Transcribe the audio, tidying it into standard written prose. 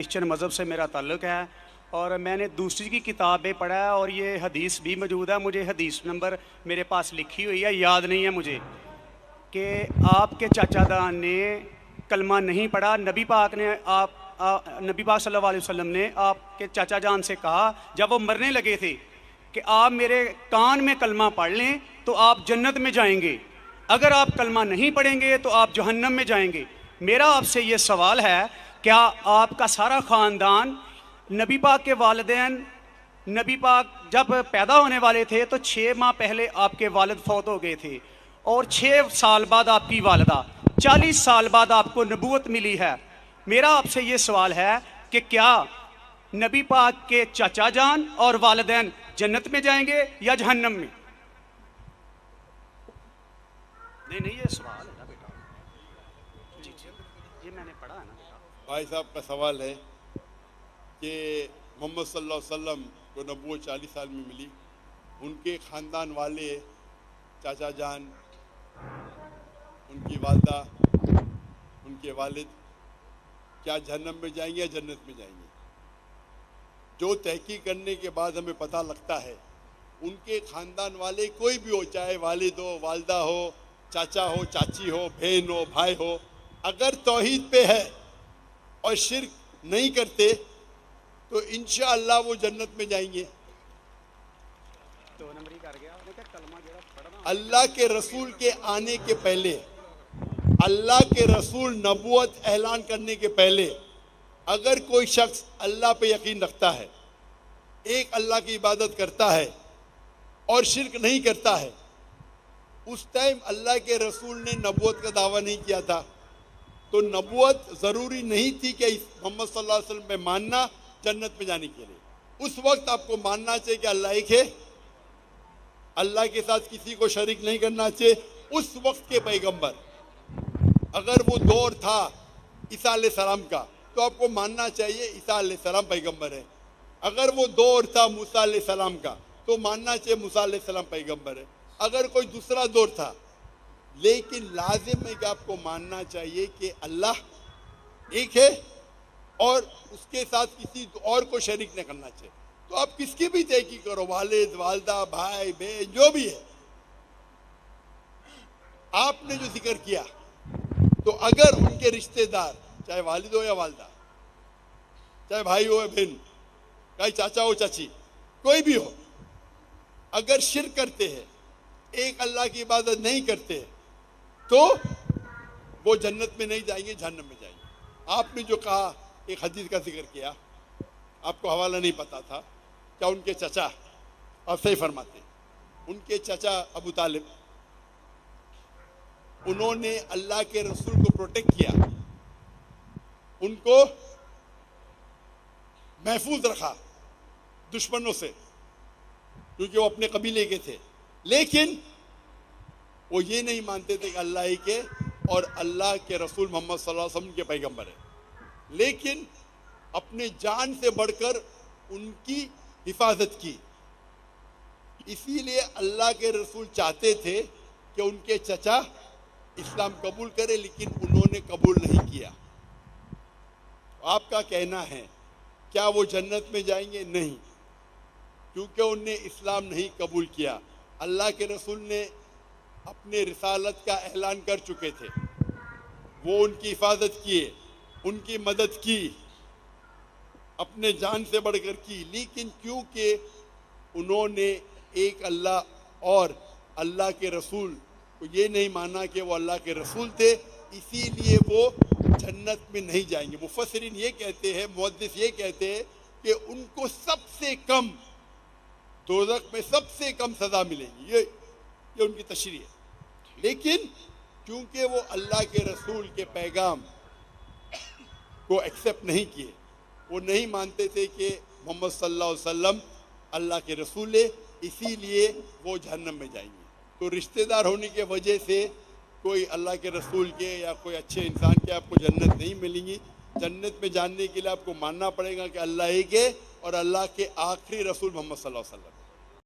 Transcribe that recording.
Christian मज़हब से मेरा ताल्लुक़ है और मैंने दूसरी की किताबें पढ़ा है और ये हदीस भी मौजूद है। मुझे हदीस नंबर मेरे पास लिखी हुई है, याद नहीं है मुझे, कि आपके चाचादान ने कलमा नहीं पढ़ा। नबी पाक ने नबी पाक सल्लल्लाहु अलैहि वसल्लम ने आपके चाचा जान से कहा जब वो मरने लगे थे कि आप मेरे कान में कलमा पढ़ लें तो आप जन्नत में जाएंगे, अगर आप कलमा नहीं पढ़ेंगे तो आप जहन्नम में जाएंगे। मेरा आपसे ये सवाल है, क्या आपका सारा ख़ानदान नबी पाक के वालिदैन, नबी पाक जब पैदा होने वाले थे तो 6 माह पहले आपके वालिद फौत हो गए थे और 6 साल बाद आपकी वालिदा, 40 साल बाद आपको नबूवत मिली है। मेरा आपसे ये सवाल है कि क्या नबी पाक के चाचा जान और वालिदैन जन्नत में जाएंगे या जहन्नम में? नहीं, ये सवाल है ना बेटा। जी, ये मैंने पढ़ा है ना बेटा। भाई साहब का सवाल है कि मोहम्मद सल्लल्लाहु अलैहि वसल्लम को नबूवत 40 साल में मिली, उनके ख़ानदान वाले चाचा जान, उनकी वालदा, उनके वालिद क्या जहन्नम में जाएंगे या जन्नत में जाएंगे? जो तहकीक करने के बाद हमें पता लगता है, उनके ख़ानदान वाले कोई भी हो, चाहे वालिद हो, वालदा हो, चाचा हो, चाची हो, बहन हो, भाई हो, अगर तौहीद पे है और शिर्क नहीं करते तो इंशाअल्लाह वो जन्नत में जाएंगे। अल्लाह के रसूल के आने के पहले, अल्लाह के रसूल नबूवत ऐलान करने के पहले, अगर कोई शख्स अल्लाह पे यकीन रखता है, एक अल्लाह की इबादत करता है और शिर्क नहीं करता है, उस टाइम अल्लाह के रसूल ने नबूवत का दावा नहीं किया था, तो नबूवत ज़रूरी नहीं थी कि मोहम्मद सल्लल्लाहु अलैहि वसल्लम पे मानना जन्नत में जाने के लिए। उस वक्त आपको मानना चाहिए कि अल्लाह एक है, अल्लाह के साथ किसी को शरीक नहीं करना चाहिए। उस वक्त के पैगंबर, अगर वो दौर था ईसा अलैहिस्सलाम का, तो आपको मानना चाहिए ईसा अलैहिस्सलाम पैगंबर है। अगर वो दौर था मूसा अलैहिस्सलाम का, तो मानना चाहिए मूसा अलैहिस्सलाम पैगंबर है। अगर कोई दूसरा दौर था, लेकिन लाजिम है कि आपको मानना चाहिए कि अल्लाह एक है और उसके साथ किसी और को शरीक नहीं करना चाहिए। तो आप किसकी भी तहकीक करो, वालिद, वालदा, भाई, बहन, जो भी है, आपने जो जिक्र किया, तो अगर उनके रिश्तेदार, चाहे वालिद हो या वालदा, चाहे भाई हो या बहन, चाहे चाचा हो चाची, कोई भी हो, अगर शिर्क करते हैं, एक अल्लाह की इबादत नहीं करते, तो वो जन्नत में नहीं जाएंगे, जहन्नम में जाएंगे। आपने जो कहा, एक हदीस का जिक्र किया, आपको हवाला नहीं पता था, क्या उनके चचा, आप सही फरमाते, उनके चचा अबू तालिब, उन्होंने अल्लाह के रसूल को प्रोटेक्ट किया, उनको महफूज रखा दुश्मनों से, क्योंकि वो अपने कबीले के थे। लेकिन वो ये नहीं मानते थे कि अल्लाह ही के और अल्लाह के रसूल मोहम्मद सल्लल्लाहु अलैहि वसल्लम के पैगंबर है, लेकिन अपने जान से बढ़कर उनकी हिफाजत की। इसीलिए अल्लाह के रसूल चाहते थे कि उनके चचा इस्लाम कबूल करे, लेकिन उन्होंने कबूल नहीं किया। आपका कहना है क्या वो जन्नत में जाएंगे? नहीं, क्योंकि उनने इस्लाम नहीं कबूल किया। अल्लाह के रसूल ने अपने रिसालत का ऐलान कर चुके थे, वो उनकी हिफाजत किए, उनकी मदद की, अपने जान से बढ़कर की, लेकिन क्योंकि उन्होंने एक अल्लाह और अल्लाह के रसूल को ये नहीं माना कि वो अल्लाह के रसूल थे, इसीलिए वो जन्नत में नहीं जाएंगे। मुफस्सिरीन ये कहते हैं, मुहद्दिस ये कहते हैं कि उनको सबसे कम दोज़ख में सबसे कम सज़ा मिलेगी, ये उनकी तशरीह है। लेकिन क्योंकि वो अल्लाह के रसूल के पैगाम को एक्सेप्ट नहीं किए, वो नहीं मानते थे कि मोहम्मद सल्लल्लाहु अलैहि वसल्लम अल्लाह के रसूल है, इसीलिए वो जहन्नम में जाएंगे। तो रिश्तेदार होने की वजह से कोई अल्लाह के रसूल के या कोई अच्छे इंसान के आपको जन्नत नहीं मिलेंगी। जन्नत में जाने के लिए आपको मानना पड़ेगा कि अल्लाह ही के और अल्लाह के आखिरी रसूल मोहम्मद सल्लल्लाहु अलैहि वसल्लम।